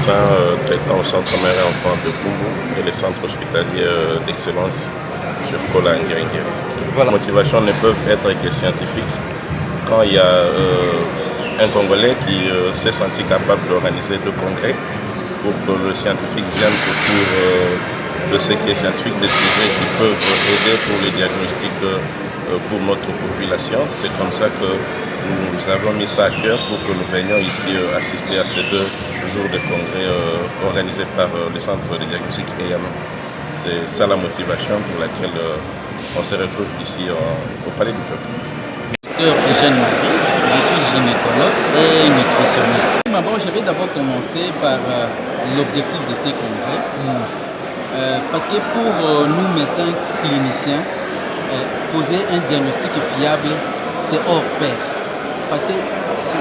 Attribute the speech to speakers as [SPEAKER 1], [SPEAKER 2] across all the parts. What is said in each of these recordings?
[SPEAKER 1] médecin traitant au centre mère et enfant de Boumou et le centre hospitalier d'excellence sur Kola Nguiriguiri.
[SPEAKER 2] Voilà.
[SPEAKER 1] Les motivations ne peuvent être que scientifiques. Quand il y a un Congolais qui s'est senti capable d'organiser 2 congrès pour que le scientifique vienne autour de ce qui est scientifique, des sujets qui peuvent aider pour le diagnostic pour notre population. C'est comme ça que nous avons mis ça à cœur pour que nous venions ici assister à ces 2 jours de congrès organisés par le centre de diagnostic EYANO. C'est ça la motivation pour laquelle on se retrouve ici au Palais du Peuple.
[SPEAKER 3] Docteur Eugène Magri, je suis gynécologue et nutritionniste. Je vais d'abord commencer par l'objectif de ces congrès. Parce que pour nous médecins cliniciens, poser un diagnostic fiable, c'est hors pair. Parce que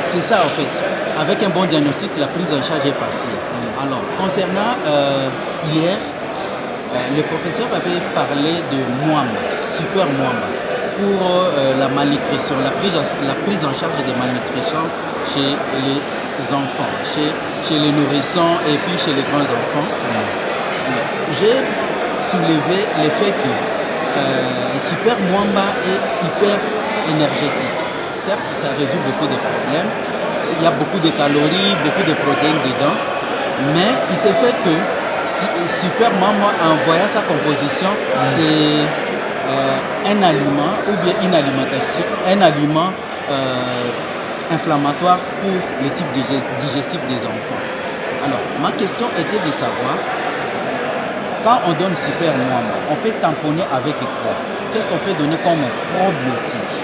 [SPEAKER 3] c'est ça en fait. Avec un bon diagnostic, la prise en charge est facile. Alors, concernant hier, le professeur avait parlé de Mwamba, super Mwamba, pour la malnutrition, la prise en charge des malnutrition chez les enfants, chez les nourrissons et puis chez les grands enfants. J'ai soulevé le fait que super Mwamba est hyper énergétique. Certes, ça résout beaucoup de problèmes. Il y a beaucoup de calories, beaucoup de protéines dedans. Mais il s'est fait que super Mwamba, en voyant sa composition, c'est un aliment ou bien une alimentation, un aliment inflammatoire pour le type digestif des enfants. Alors, ma question était de savoir, quand on donne super Mwamba, on peut tamponner avec quoi? Qu'est-ce qu'on peut donner comme probiotique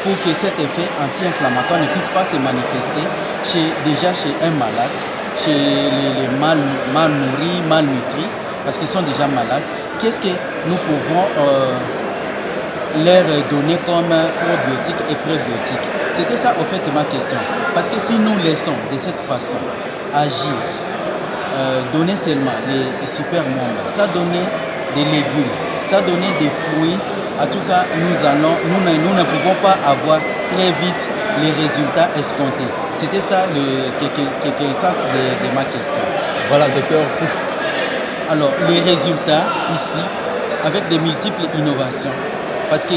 [SPEAKER 3] pour que cet effet anti-inflammatoire ne puisse pas se manifester déjà chez un malade, chez les mal nourris, malnutris, parce qu'ils sont déjà malades? Qu'est-ce que nous pouvons leur donner comme probiotique et prébiotique? C'était ça au fait ma question. Parce que si nous laissons de cette façon agir, donner seulement les super Mwamba, ça donnait des légumes, ça donnait des fruits. En tout cas, nous ne pouvons pas avoir très vite les résultats escomptés. C'était ça quelque sorte de ma question.
[SPEAKER 2] Voilà, docteur.
[SPEAKER 3] Alors, les résultats ici, avec des multiples innovations, parce que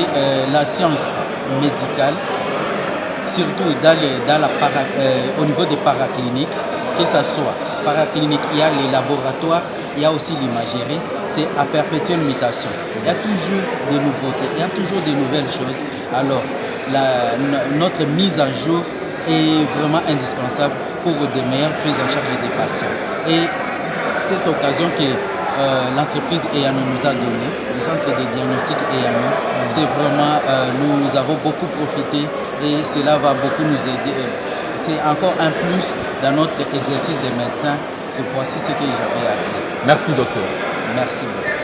[SPEAKER 3] la science médicale, surtout au niveau des paracliniques, que ce soit paraclinique, il y a les laboratoires, il y a aussi l'imagerie, c'est à perpétuelle mutation. Il y a toujours des nouveautés, il y a toujours des nouvelles choses. Alors, notre mise à jour est vraiment indispensable pour des meilleures prises en charge des patients. Et cette occasion que l'entreprise EYANO nous a donnée, le centre de diagnostic EYANO, c'est vraiment, nous avons beaucoup profité et cela va beaucoup nous aider. C'est encore un plus dans notre exercice de médecin. Voici ce que j'avais à dire.
[SPEAKER 2] Merci docteur.
[SPEAKER 3] Merci beaucoup.